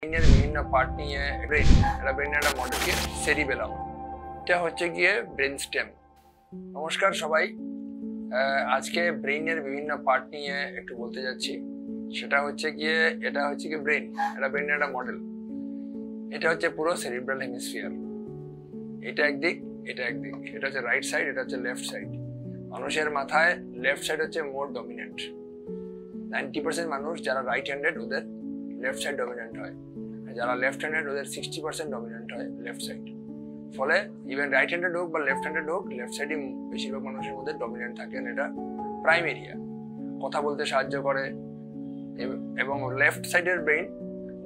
ব্রেইনের বিভিন্ন পার্ট নিয়ে ব্রেইনের একটা মডেলকে সেরিবেলাম, এটা হচ্ছে গিয়ে ব্রেন স্টেম। নমস্কার সবাই, আজকে ব্রেইনের বিভিন্ন পার্ট নিয়ে একটু বলতে যাচ্ছি। সেটা হচ্ছে গিয়ে এটা হচ্ছে গিয়ে ব্রেইন, এটা ব্রেইনের একটা মডেল। এটা হচ্ছে পুরো সেরিব্রাল হেমিস্ফিয়ার। এটা একদিক, এটা একদিক, এটা হচ্ছে রাইট সাইড, এটা হচ্ছে লেফট সাইড। মানুষের মাথায় লেফট সাইড হচ্ছে মোর ডমিনেন্ট। 90% মানুষ যারা রাইট হ্যান্ডেড ওদের লেফট সাইড ডমিনেন্ট হয়, যারা লেফট হ্যান্ডেড ওদের 60% ডমিনেন্ট হয় লেফট সাইড। ফলে ইভেন রাইট হ্যান্ডেড হোক বা লেফট হ্যান্ডেড হোক, লেফট সাইডই বেশিরভাগ মানুষের মধ্যে ডমিনেন্ট থাকেন। এটা প্রাইম এরিয়া, কথা বলতে সাহায্য করে। এবং লেফট সাইডের ব্রেইন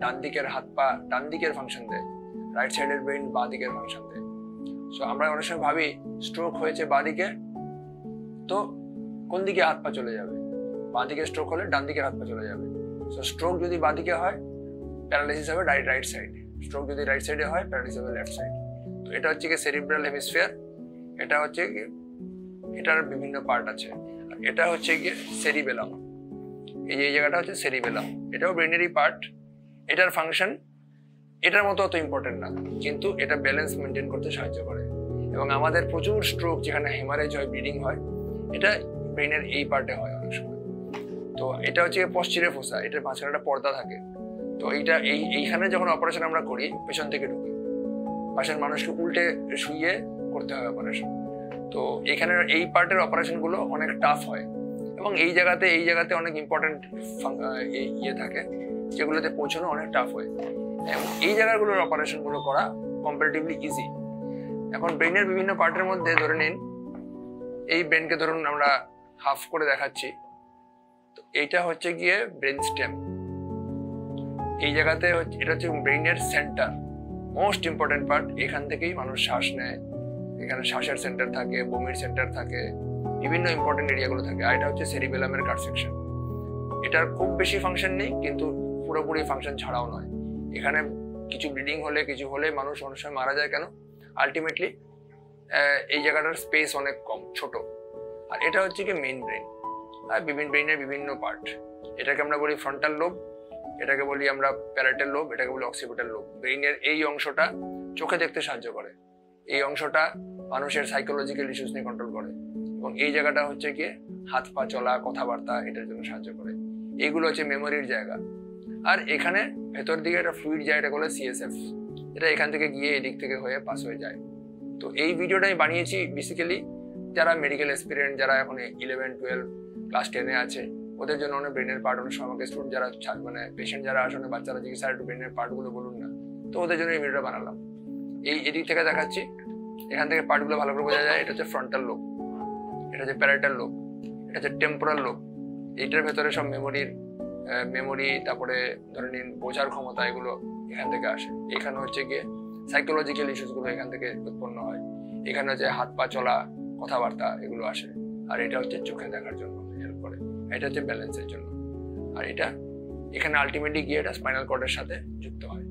ডান দিকের হাত পা ডান দিকের ফাংশন দেয়, রাইট সাইডের ব্রেইন বাঁ দিকের ফাংশন দেয়। সো আমরা অনেক সময় ভাবি স্ট্রোক হয়েছে বাঁ দিকে, তো কোন দিকে হাত পা চলে যাবে? বাঁ দিকে স্ট্রোক হলে ডান দিকের হাত পা চলে যাবে। সো স্ট্রোক যদি বাঁ দিকে হয়, প্যারালাইসিস হবে রাইট সাইড। স্ট্রোক যদি রাইট সাইডে হয়, প্যারালাইসিস হবে লেফট সাইড। তো এটা হচ্ছে কি সেরিব্রাল হেমিস্ফিয়ার। এটা হচ্ছে কি, এটার বিভিন্ন পার্ট আছে। আর এটা হচ্ছে গিয়ে সেরিবেলাম। এই যে জায়গাটা হচ্ছে সেরিবেলাম, এটাও ব্রেনেরই পার্ট। এটার ফাংশন এটার মতো অত ইম্পর্টেন্ট না, কিন্তু এটা ব্যালেন্স মেনটেন করতে সাহায্য করে। এবং আমাদের প্রচুর স্ট্রোক যেখানে হেমারেজ হয়, ব্লিডিং হয়, এটা ব্রেনের এই পার্টে হয় অনেক সময়। তো এটা হচ্ছে পশ্চিরের ফোসা, এটার মাঝখানে একটা পর্দা থাকে। তো এইখানে যখন অপারেশন আমরা করি, পেছন থেকে ঢুকি, পাশের মানুষকে উল্টে শুইয়ে করতে হয় অপারেশন। তো এখানে এই পার্টের অপারেশন গুলো অনেক টাফ হয়। এবং এই জায়গাতে অনেক ইম্পর্টেন্ট ইয়ে থাকে, যেগুলোতে পৌঁছানো অনেক টাফ হয়। এবং এই জায়গাগুলোর অপারেশন গুলো করা কম্পারেটিভলি ইজি। এখন ব্রেনের বিভিন্ন পার্টের মধ্যে ধরে নিন, এই ব্রেনকে ধরুন আমরা হাফ করে দেখাচ্ছি। তো এইটা হচ্ছে গিয়ে ব্রেন স্টেম। এই জায়গাতে এটা হচ্ছে ব্রেইনের সেন্টার, মোস্ট ইম্পর্টেন্ট পার্ট। এখান থেকেই মানুষ শ্বাস নেয়, এখানে শ্বাসের সেন্টার থাকে, বমির সেন্টার থাকে, বিভিন্ন ইম্পর্টেন্ট এরিয়াগুলো থাকে। আর এটা হচ্ছে সেরিবেলামের কাট সেকশন। এটার খুব বেশি ফাংশন নেই, কিন্তু পুরোপুরি ফাংশন ছাড়াও নয়। এখানে কিছু ব্লিডিং হলে, কিছু হলে মানুষ অনেক সময় মারা যায়। কেন? আলটিমেটলি এই জায়গাটার স্পেস অনেক কম, ছোট। আর এটা হচ্ছে কি মেইন ব্রেন। আর ব্রেইনের বিভিন্ন পার্ট। এটাকে আমরা বলি ফ্রন্টাল লোব, এটাকে বলি আমরা প্যারাইটাল লোব, এটাকে বলি অক্সিপিটাল লোব। ব্রেইনের এই অংশটা চোখে দেখতে সাহায্য করে, এই অংশটা মানুষের সাইকোলজিক্যাল ইস্যুস নিয়ে কন্ট্রোল করে। এবং এই জায়গাটা হচ্ছে কি হাত পা চলা, কথাবার্তা, এটার জন্য সাহায্য করে। এইগুলো হচ্ছে মেমোরির জায়গা। আর এখানে ভেতর দিকে একটা ফ্লুইড যায়, এটা বলে সিএসএফ। এটা এখান থেকে গিয়ে এদিক থেকে হয়ে পাস হয়ে যায়। তো এই ভিডিওটা আমি বানিয়েছি বেসিক্যালি যারা মেডিকেল এক্সপিরিয়েন্স, যারা এখন 11, 12, ক্লাস 10-এ আছে, ওদের জন্য অনেক ব্রেনের পার্ট। অনেক সময় আমাকে স্টুডেন্ট যারা মানে পেশেন্ট যারা আসলে বাচ্চারা জিজ্ঞাসা একটু ব্রেনের পার্টগুলো বলুন না, তো ওদের জন্য এই ভিডিওটা বানালাম। এদিক থেকে দেখাচ্ছি, এখান থেকে পার্টগুলো ভালো করে বোঝা যায়। এটা হচ্ছে ফ্রন্টাল লোব, এটা হচ্ছে প্যারাইটাল লোব, এটা হচ্ছে টেম্পোরাল লোব। এইটার ভেতরে সব মেমোরি, তারপরে ধরে নিন বোঝার ক্ষমতা, এগুলো এখান থেকে আসে। এখানে হচ্ছে গিয়ে সাইকোলজিক্যাল ইস্যুস গুলো এখান থেকে উৎপন্ন হয়। এখানে হচ্ছে হাত পা চলা, কথাবার্তা, এগুলো আসে। আর এটা হচ্ছে চোখে দেখার জন্য হেল্প করে, এটা হচ্ছে ব্যালেন্সের জন্য। আর এটা এখানে আলটিমেটলি গিয়ে এটা স্পাইনাল কর্ডের সাথে যুক্ত হয়।